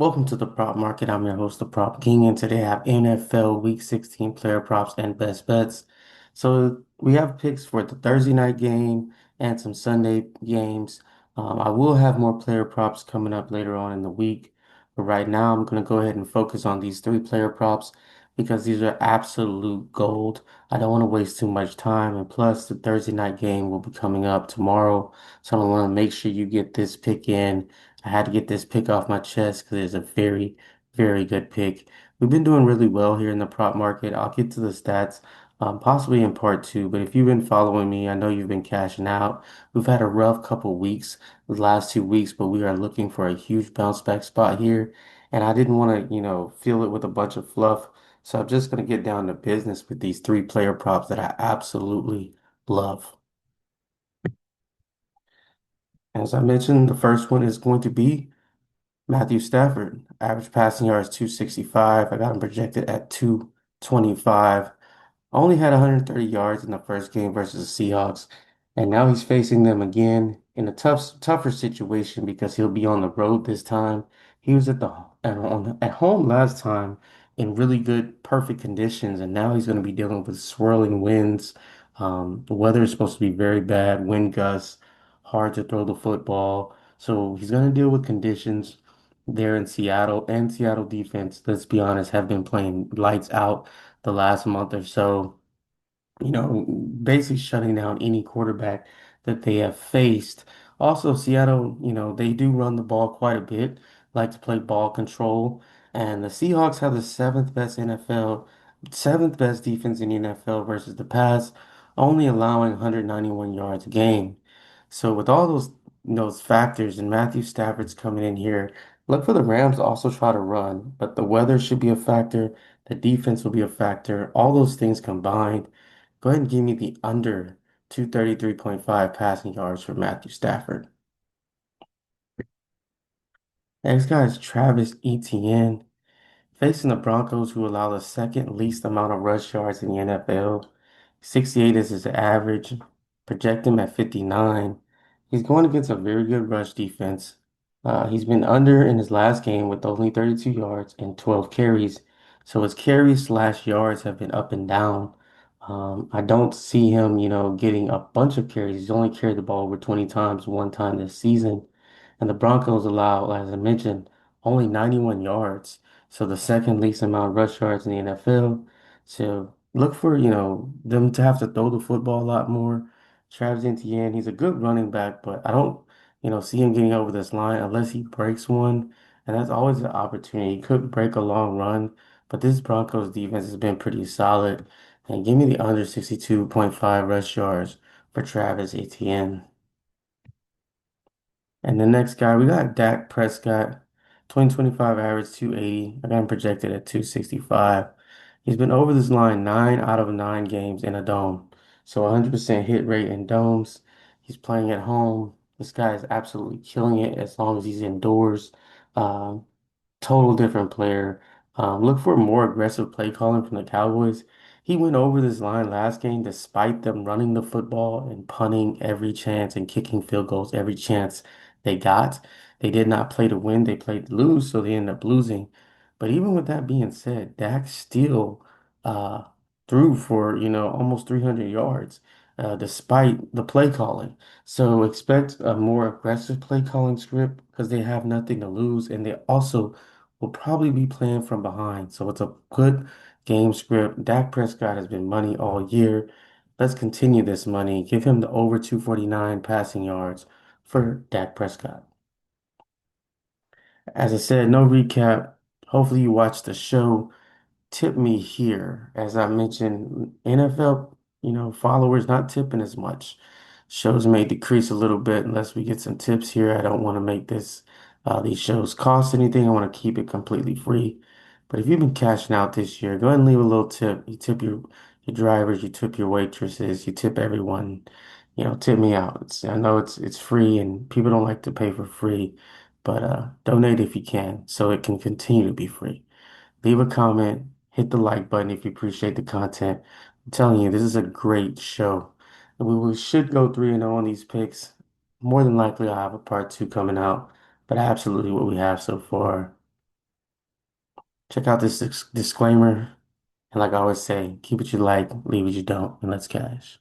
Welcome to the prop market. I'm your host, the Prop King, and today I have NFL Week 16 player props and best bets. So we have picks for the Thursday night game and some Sunday games. I will have more player props coming up later on in the week, but right now I'm going to go ahead and focus on these three player props because these are absolute gold. I don't want to waste too much time, and plus the Thursday night game will be coming up tomorrow, so I want to make sure you get this pick in. I had to get this pick off my chest because it's a very, very good pick. We've been doing really well here in the prop market. I'll get to the stats possibly in part two, but if you've been following me, I know you've been cashing out. We've had a rough couple weeks, the last 2 weeks, but we are looking for a huge bounce back spot here. And I didn't want to, fill it with a bunch of fluff. So I'm just going to get down to business with these three player props that I absolutely love. As I mentioned, the first one is going to be Matthew Stafford, average passing yards 265. I got him projected at 225. Only had 130 yards in the first game versus the Seahawks, and now he's facing them again in a tougher situation because he'll be on the road this time. He was at home last time in really good, perfect conditions, and now he's going to be dealing with swirling winds. The weather is supposed to be very bad, wind gusts, hard to throw the football. So he's going to deal with conditions there in Seattle, and Seattle defense, let's be honest, have been playing lights out the last month or so, basically shutting down any quarterback that they have faced. Also, Seattle, they do run the ball quite a bit, like to play ball control. And the Seahawks have the seventh best defense in the NFL versus the pass, only allowing 191 yards a game. So with all those factors and Matthew Stafford's coming in here, look for the Rams to also try to run, but the weather should be a factor. The defense will be a factor. All those things combined. Go ahead and give me the under 233.5 passing yards for Matthew Stafford. Next guy is Travis Etienne. Facing the Broncos, who allow the second least amount of rush yards in the NFL. 68 is his average. Project him at 59. He's going against a very good rush defense. He's been under in his last game with only 32 yards and 12 carries. So his carries slash yards have been up and down. I don't see him, getting a bunch of carries. He's only carried the ball over 20 times one time this season. And the Broncos allow, as I mentioned, only 91 yards. So the second least amount of rush yards in the NFL. So look for, them to have to throw the football a lot more. Travis Etienne, he's a good running back, but I don't, see him getting over this line unless he breaks one. And that's always an opportunity. He could break a long run, but this Broncos defense has been pretty solid. And give me the under 62.5 rush yards for Travis Etienne. And the next guy, we got Dak Prescott, 2025 average 280. I got him projected at 265. He's been over this line 9 out of 9 games in a dome. So 100% hit rate in domes. He's playing at home. This guy is absolutely killing it as long as he's indoors. Um, Total different player. Look for more aggressive play calling from the Cowboys. He went over this line last game despite them running the football and punting every chance and kicking field goals every chance they got. They did not play to win, they played to lose, so they ended up losing. But even with that being said, Dak still uh, threw for, almost 300 yards despite the play calling. So expect a more aggressive play calling script because they have nothing to lose, and they also will probably be playing from behind. So it's a good game script. Dak Prescott has been money all year. Let's continue this money. Give him the over 249 passing yards for Dak Prescott. As I said, no recap. Hopefully you watched the show. Tip me here. As I mentioned, NFL, followers not tipping as much. Shows may decrease a little bit unless we get some tips here. I don't want to make these shows cost anything. I want to keep it completely free. But if you've been cashing out this year, go ahead and leave a little tip. You tip your drivers, you tip your waitresses, you tip everyone. Tip me out. I know it's free and people don't like to pay for free, but donate if you can so it can continue to be free. Leave a comment, hit the like button if you appreciate the content. I'm telling you, this is a great show. And we should go 3-0 on these picks. More than likely, I'll have a part two coming out, but absolutely what we have so far. Check out this disclaimer. And like I always say, keep what you like, leave what you don't, and let's cash.